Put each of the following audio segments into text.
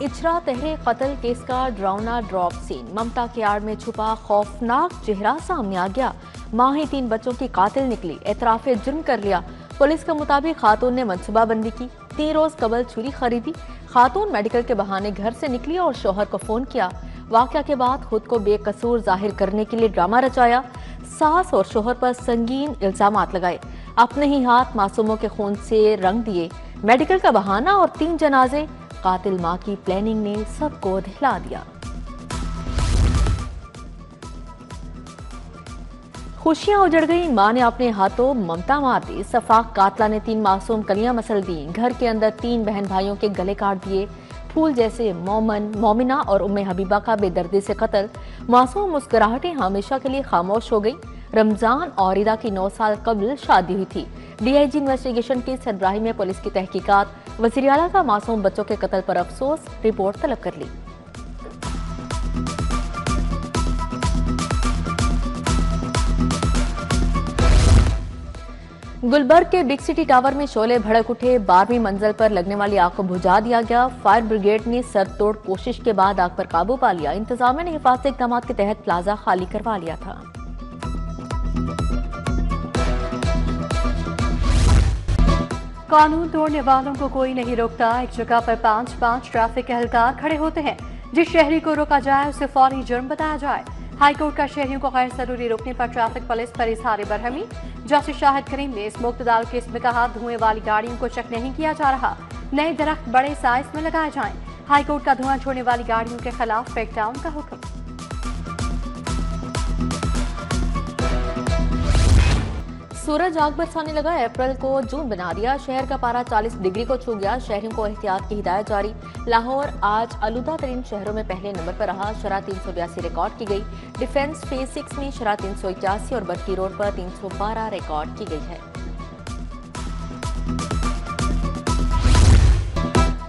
इचरा तहरे कत्ल केस का ड्राउना ड्रॉप सीन। ममता के आड़ में छुपा खौफनाक चेहरा सामने आ गया। मां ही 3 बच्चों की कातिल निकली, एतराफे जुर्म कर लिया। पुलिस के मुताबिक खातून ने मनसूबाबंदी की, 3 रोज कबल छुरी खरीदी। खातून मेडिकल के बहाने घर से निकली और शोहर को फोन किया। वाकया के बाद खुद को बेकसूर जाहिर करने के लिए ड्रामा रचाया। सास और शोहर पर संगीन इल्जामात लगाए, अपने ही हाथ मासूमों के खून से रंग दिए। मेडिकल का बहाना और 3 जनाजे। कातिल मां की प्लानिंग ने सबको दहला दिया। खुशियां उजड़ गई, मां ने अपने हाथों ममता मार दी। सफाक कातला ने 3 मासूम कलियां मसल दी। घर के अंदर 3 बहन भाइयों के गले काट दिए। फूल जैसे मोमन, मोमिना और उम्मे हबीबा का बेदर्दी से कत्ल। मासूम मुस्कुराहटें हमेशा के लिए खामोश हो गई। रमजान और ईदा की 9 साल कबल शादी हुई थी। डीआईजी इन्वेस्टिगेशन की सरबराही में पुलिस की तहकीकात। वज़ीर आला का मासूम बच्चों के कत्ल पर अफसोस, रिपोर्ट तलब कर ली। गुलबर्ग के बिग सिटी टावर में शोले भड़क उठे। 12वीं मंजिल पर लगने वाली आग को बुझा दिया गया। फायर ब्रिगेड ने सरतोड़ कोशिश के बाद आग पर काबू पा लिया। इंतजामिया ने हिफाजती इक़दामात के तहत प्लाजा खाली करवा लिया था। कानून तोड़ने वालों को कोई नहीं रोकता। एक जगह पर 5-5 ट्रैफिक एहलकार खड़े होते हैं। जिस शहरी को रोका जाए उसे फौरी जुर्म बताया जाए। हाईकोर्ट का शहरियों को गैर जरूरी रोकने पर ट्रैफिक पुलिस पर इजहार बरहमी। जस्टिस शाहिद करीम ने इस मुक्तदार केस में कहा, धुएं वाली गाड़ियों को चेक नहीं किया जा रहा, नए दरख्त बड़े साइज में लगाए जाएं। हाईकोर्ट का धुआं छोड़ने वाली गाड़ियों के खिलाफ ब्रेकडाउन का हुक्म। सूरज आग बरसाने लगा, अप्रैल को जून बना दिया। शहर का पारा 40 डिग्री को छू गया। शहरियों को एहतियात की हिदायत जारी। लाहौर आज आलूदा तरीन शहरों में पहले नंबर पर रहा। शरह 382 रिकॉर्ड की गई। डिफेंस फेज 6 में शरह 381 और बरकी रोड पर 312 रिकॉर्ड की गई है।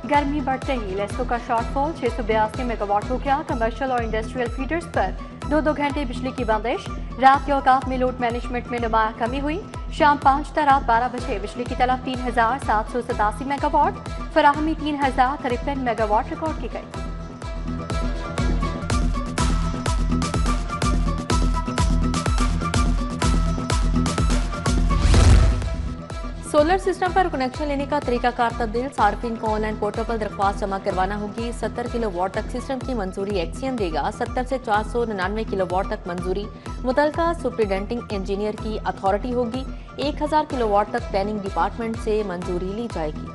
गर्मी बढ़ते ही लेस्को का शॉर्टफॉल 682 मेगावाट हो गया। कमर्शियल और इंडस्ट्रियल फीडर्स पर 2-2 घंटे बिजली की बंदिश। रात के औकात में लोड मैनेजमेंट में नुमाया कमी हुई। शाम 5 ta रात 12 बजे बिजली की तलब 3787 मेगावाट, फराहमी 3053 मेगावाट रिकॉर्ड की गई। सोलर सिस्टम पर कनेक्शन लेने का तरीकाकार तब्दील। सार्फिन को ऑनलाइन पोर्टल पर दरख्वास्त जमा करवाना होगी। 70 किलोवाट तक सिस्टम की मंजूरी एक्सियन देगा। 70 से 499 किलोवाट तक मंजूरी मुतलका सुप्रिटेंडिंग इंजीनियर की अथॉरिटी होगी। 1000 किलोवाट तक प्लानिंग डिपार्टमेंट से मंजूरी ली जाएगी।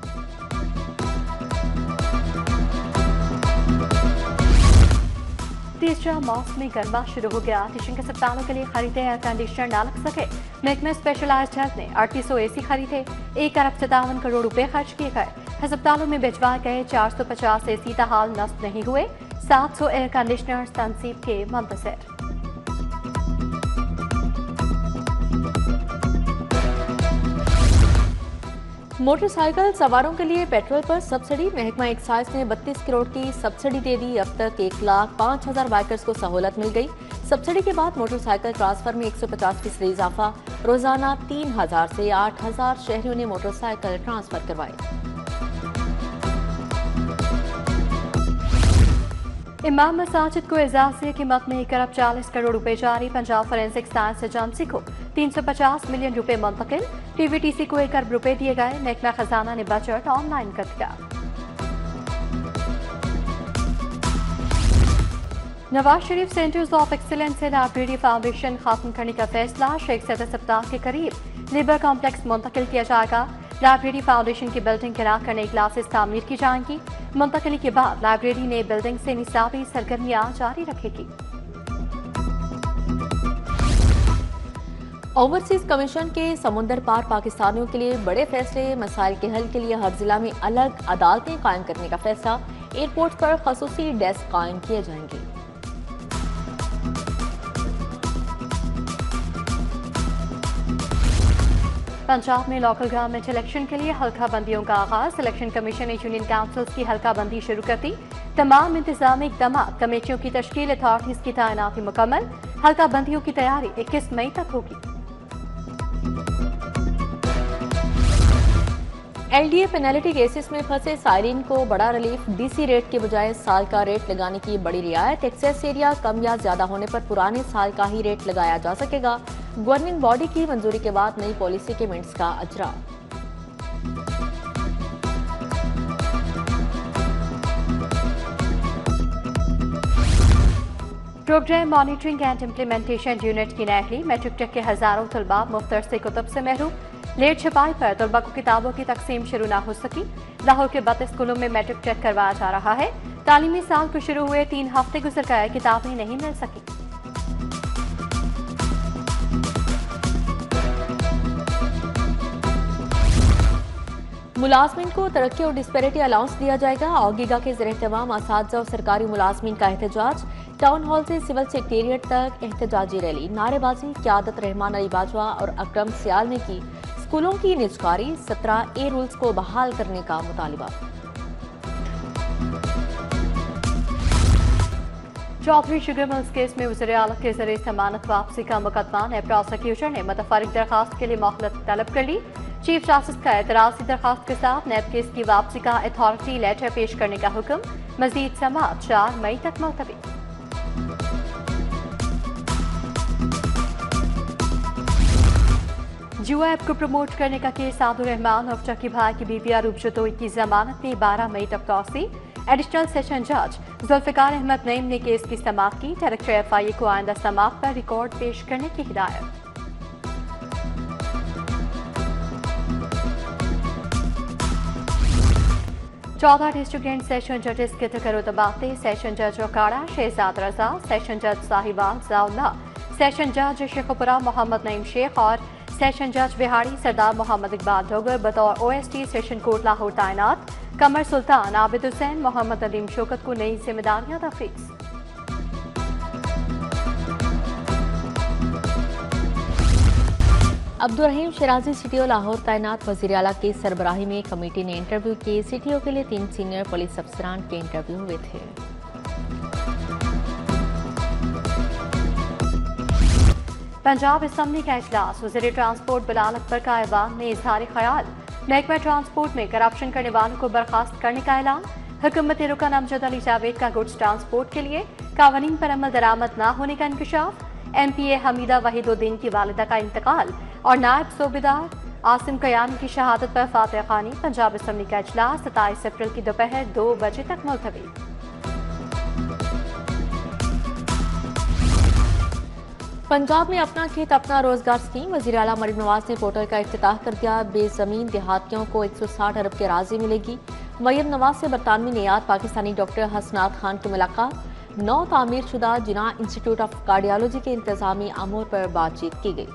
तीसरा मौसमी गर्मा शुरू हो गया। टीचिंग अस्पतालों के लिए खरीदे एयर कंडीशनर ना लग सके। महकमे स्पेशलाइज्ड हेल्थ ने 3800 AC खरीदे। 1 अरब 57 करोड़ रुपए खर्च किए गए। अस्पतालों में भिजवाए गए 450 AC ताहाल नस्ब नहीं हुए। 700 एयर कंडीशनर तनसीब के मुंतज़िर। मोटरसाइकिल सवारों के लिए पेट्रोल पर सब्सिडी। महकमा एक्साइज ने 32 करोड़ की सब्सिडी दे दी। अब तक 1,05,000 बाइकर्स को सहूलत मिल गई। सब्सिडी के बाद मोटरसाइकिल ट्रांसफर में 150% इजाफा। रोजाना 3000 से 8000 शहरियों ने मोटरसाइकिल ट्रांसफर करवाए। इमाम मसाजिद को एजाज़िया कीमत में 1 अरब 40 करोड़ रुपए जारी। पंजाब फोरेंसिक साइंस एजेंसी को 350 मिलियन रुपए मुंतकिल। TVTC को 1 अरब रुपए दिए गए। महकमा खजाना ने बजट ऑनलाइन कर दिया। Nawaz Sharif centres of excellence से लाइब्रेरी फाउंडेशन खत्म करने का फैसला। शेख सदर सप्ताह के करीब लेबर कॉम्प्लेक्स मुंतकिल किया जाएगा। लाइब्रेरी फाउंडेशन की बिल्डिंग गिरा कर नई क्लासेस तामीर की जाएंगी। मुंतकली के बाद लाइब्रेरी ने बिल्डिंग से निसाबी सरगर्मियां जारी रखेगी। ओवरसीज कमीशन के समुंदर पार पाकिस्तानियों के लिए बड़े फैसले। मसाइल के हल के लिए हर जिला में अलग अदालतें कायम करने का फैसला। एयरपोर्ट पर खसूसी डेस्क कायम किए जाएंगे। पंजाब में लोकल गवर्नमेंट इलेक्शन के लिए हल्का बंदियों का आगाज। इलेक्शन कमीशन ने यूनियन काउंसिल्स की हल्का बंदी शुरू कर दी। तमाम इंतजामी इकदाम, कमेटियों की तश्कील, अथॉरिटीज की तैनाती मुकम्मल। हल्का बंदियों की तैयारी 21 मई तक होगी। एलडीए पेनल्टी केसेस में फंसे साइरिन को बड़ा रिलीफ, डीसी रेट के बजाय साल का रेट लगाने की बड़ी रियायत। एक्सेस एरिया कम या ज्यादा होने पर पुराने साल का ही रेट लगाया जा सकेगा। गवर्निंग बॉडी की मंजूरी के बाद नई पॉलिसी के मिनट्स का अजरा। Programme monitoring and implementation unit की नहली, मैट्रिक टेक के हजारों तलबा मुफ्तर से कुतुब से महरूम। लेट छपाई पर तलबा को किताबों की तकसीम शुरू ना हो सकी। लाहौर के 32 स्कूलों में मैट्रिक चेक करवाया जा रहा है। तालीमी साल को शुरू हुए 3 हफ्ते गुजर गए, किताबें नहीं मिल सकी। मुलाजमीन को तरक्की और डिस्पैरिटी अलाउंस दिया जाएगा। औगीगा के ज़ेर-ए-एहतमाम असातिज़ा और सरकारी मुलाजमीन का एहतजाज। टाउन हॉल से सिविल सेक्रेटेरिएट तक एहतजाजी रैली, नारेबाजी। क़यादत रहमान अली बाजवा और अकरम सियाल ने की। स्कूलों की निजकारी, 17A रूल्स को बहाल करने का मुतालिबा। चौधरी शुगर मिल्स केस में वज़ीर आला के ज़रिए जमानत वापसी का मुकदमा नैब प्रोसिक्यूटर ने मुतफर्रिक दरखास्त के लिए मोहलत तलब कर ली। चीफ जस्टिस का एतराज़ी दरखास्त के साथ नैब केस की वापसी का अथॉरिटी लेटर पेश करने का हुक्म। मजीद समाअत 4 मई तक मुलतवी। जुआ ऐप को प्रमोट करने का केस सादुर रहमान और चकी भाई की बीबी अरूब जतोई की जमानत में 12 मई तक तौसी। एडिशनल सेशन जज जुल्फिकार अहमद नईम ने केस की समाअत की। डायरेक्टर FIA को आइंदा समाअत पर रिकॉर्ड पेश करने की हिदायत। चौदह डिस्ट्रिक्ट एंड सेशन जजेस के तकरोतबाते, सेशन जज ओकाड़ा शहजाद रजा, सेशन जज साहिबाल जाउल्ला, सेशन जज शेखपुरा मोहम्मद नईम शेख और सेशन जज बिहाड़ी सरदार मोहम्मद इकबाल डोगर बतौर OST सेशन कोर्ट लाहौर तैनात। कमर सुल्तान, आबिद हुसैन, मोहम्मद अलीम शौकत को नई जिम्मेदारियां तफवीज़। अब्दुर्रहीम शराजी CTO लाहौर तैनात। वज़ीर आला की सरबराही में कमेटी ने इंटरव्यू किए। CTO के लिए 3 सीनियर पुलिस अफसरान के इंटरव्यू हुए थे। पंजाब असम्बली का इजलास, वज़ीर ट्रांसपोर्ट बिलाल अकबर का ऐवान ने इजहार ख्याल। महकमा ट्रांसपोर्ट में करप्शन करने वालों को बर्खास्त करने का ऐलान। हुकूमत रुकन अमजद अली जावेद का गुड्स ट्रांसपोर्ट के लिए कानून पर अमल दरामद न होने का इंकशाफ। MPA हमीदा वहीदुद्दीन की वालिदा का इंतकाल और नायब सूबेदार आसिम कयानी की शहादत पर फातिहा खानी। पंजाब असम्बली का इजलास 27 अप्रैल की दोपहर 2 बजे तक मुलतवी। पंजाब में अपना खेत अपना रोजगार स्कीम, वज़ीर आला मरीम नवाज ने पोर्टल का इफ्तिताह कर दिया। बेजमीन देहातियों को 160 अरब की राशि मिलेगी। मरीम नवाज से बरतानवी नियाद पाकिस्तानी डॉक्टर हसनात खान की मुलाकात। नौ तामीर शुदा जिनाह इंस्टीट्यूट ऑफ कार्डियोलॉजी के इंतजामी अमूर पर बातचीत की गई।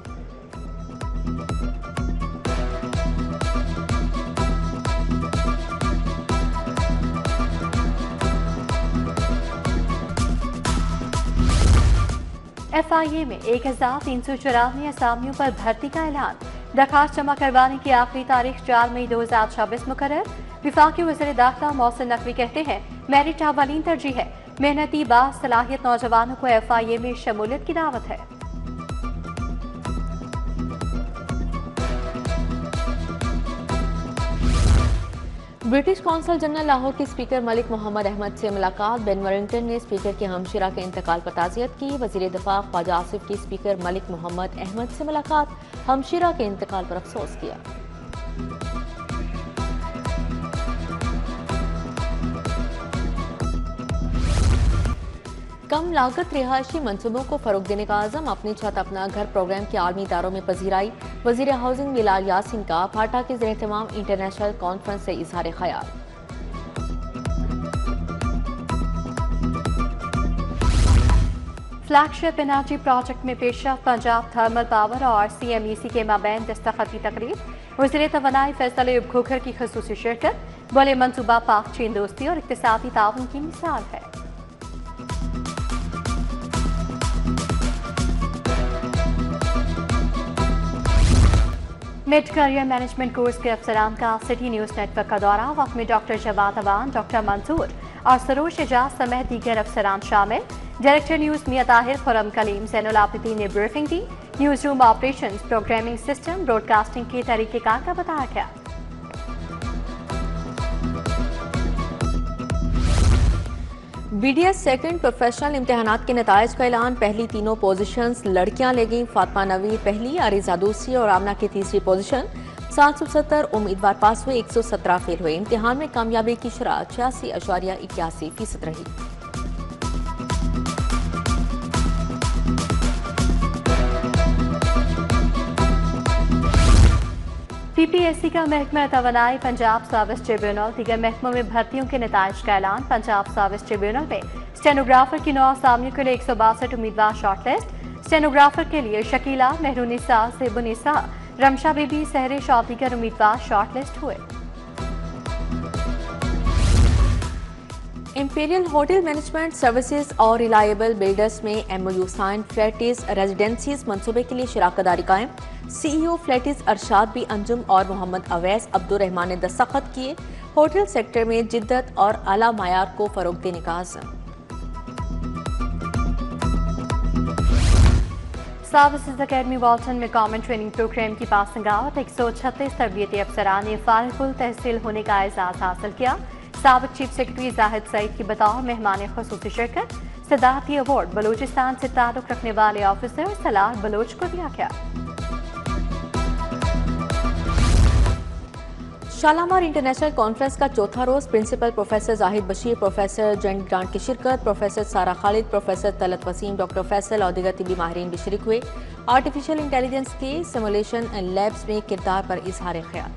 FIA में 1394 असामियों पर भर्ती का ऐलान। दरखास्त जमा करवाने की आखिरी तारीख 4 मई 2026 मुकर्रर। विफाकी वज़ीर दाखिला मोहसिन नकवी कहते हैं मेरिट अवलीन तरजीह है। मेहनती बासलाहियत नौजवानों को FIA में शमूलियत की दावत है। ब्रिटिश कौंसल जनरल लाहौर के स्पीकर मलिक मोहम्मद अहमद से मुलाकात। बेन वरिंगटन ने स्पीकर के हमशिरा के इंतकाल पर ताज़ियत की। वज़ीर दिफा ख्वाजा आसिफ की स्पीकर मलिक मोहम्मद अहमद से मुलाकात, हमशिरा के इंतकाल पर अफसोस किया। कम लागत रिहायशी मंसूबों को फरोग देने का आज़म, अपनी छत अपना घर प्रोग्राम के आलमी इदारों में पजीराई। वज़ीर हाउसिंग बिलाल यासीन का फाटा के ज़ेर-ए-एहतमाम इंटरनेशनल कॉन्फ्रेंस से इजहार ख्याल। फ्लैगशिप एनर्जी प्रोजेक्ट में पेशरफ, पंजाब थर्मल पावर और CMEC के माबैन दस्तखत की तकरीब। वज़ीर तवानाई फैसल अयूब खोखर की ख़ुसूसी शिरकत। बोले मंसूबा पाक चीन दोस्ती और इक़्तिसादी ताउन की मिसाल है। मिड करियर मैनेजमेंट कोर्स के अफसरान का सिटी न्यूज़ नेटवर्क का दौरा। वक्त में डॉक्टर जवाद अवान, डॉक्टर मंसूर और सरोज एजाज समेत दीगर अफसरान शामिल। डायरेक्टर न्यूज़ मियां ताहिर, खुरम कलीम, ज़ैनुल आबिदीन ने ब्रीफिंग दी। Newsroom operations, programming system, broadcasting के तरीक़ेकार का बताया गया। BDS सेकंड प्रोफेशनल इम्तिहानात के नताइज का ऐलान। पहली तीनों पोजीशंस लड़कियां ले गईं। फातिमा नवीर पहली, अरीजा दूसरी और आमना की तीसरी पोजीशन। 770 उम्मीदवार पास हुए, 117 फेल हुए। इम्तिहान में कामयाबी की शरह 86.81% रही। PPSC का महकमा तवानाई पंजाब सर्विस ट्रिब्यूनल दीगर महकमों में भर्तियों के नताइज का ऐलान। पंजाब सर्विस ट्रिब्यूनल में स्टेनोग्राफर की 9 असामियों के लिए 162 उम्मीदवार शॉर्टलिस्ट। स्टेनोग्राफर के लिए शकीला, मेहरुनिसा, सेबुनिसा, रमशा बीबी, सहरिश और दीगर उम्मीदवार शॉर्टलिस्ट हुए। इंपीरियल होटल मैनेजमेंट सर्विसेज और रिलायबल बिल्डर्स में MOU साइन। फ्लैटिस रेजिडेंसीज मंसूबे के लिए शराकतदारी कायम। CEO फ्लैटिस अरशाद बी अंजुम और मोहम्मद अवैस अब्दुर्रहमान ने दस्तखत किए। होटल सेक्टर में जिद्दत और आला मायार को फरोग देने का अज़्म। सर्विसेज अकेडमी वाल्टन में कॉमन ट्रेनिंग प्रोग्राम की पासिंग आउट। 136 तरबियती अफसरान ने फारिगुल तहसील होने का एजाज हासिल किया। साबिक चीफ सेक्रेटरी जाहिद सईद की बतौर मेहमान खुसूसी शिरकत। सदारती अवार्ड बलूचिस्तान से ताल्लुक रखने वाले ऑफिसर सलार बलोच को दिया गया। शालामार इंटरनेशनल कॉन्फ्रेंस का चौथा रोज principal professor Zahid Bashir, professor Jane Grant की शिरकत। Professor Sara Khalid, professor Talat Waseem, doctor Faisal और दीगर तिबी माहिरीन भी शरीक हुए। आर्टिफिशियल इंटेलिजेंस के सिमुलेशन एंड लैब्स में किरदार पर इजहार ख्याल।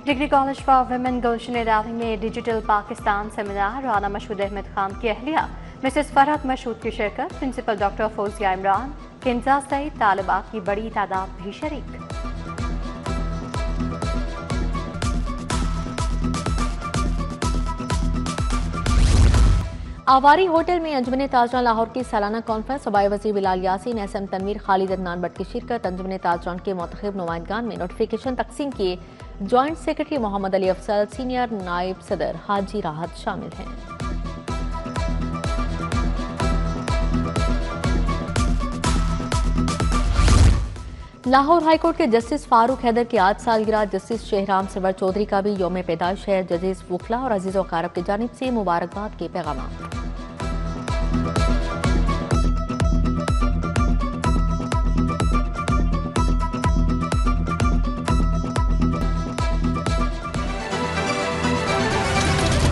Degree college for women Gulshan इदारे में डिजिटल पाकिस्तान सेमिनार। राना मशहूद अहमद खान की अहलिया मिसेस फरहत मशहूद की शिरकत। प्रिंसिपल डॉक्टर फौजिया इमरान, किंजा सहित तालिबात की बड़ी तादाद भी शरीक। आवारी होटल में अंजुमन ताजरान लाहौर की सालाना कॉन्फ्रेंस। सूबाई वज़ीर बिलाल यासीन, SM तनवीर, खालिद अदनान भट्ट की शिरकत। अंजुमन ताजरान के मुंतखब नुमाइंदगान में नोटिफिकेशन तकसीम किए। Joint secretary Mohammad Ali Afzal, senior नायब सदर हाजी राहत शामिल हैं। लाहौर हाईकोर्ट के जस्टिस फारूक हैदर की आज सालगिरह। जस्टिस शहराम सरवर चौधरी का भी यौम पैदाइश है। जजेस वकला और अजीज़ व कारब की जानिब से मुबारकबाद के पैगाम।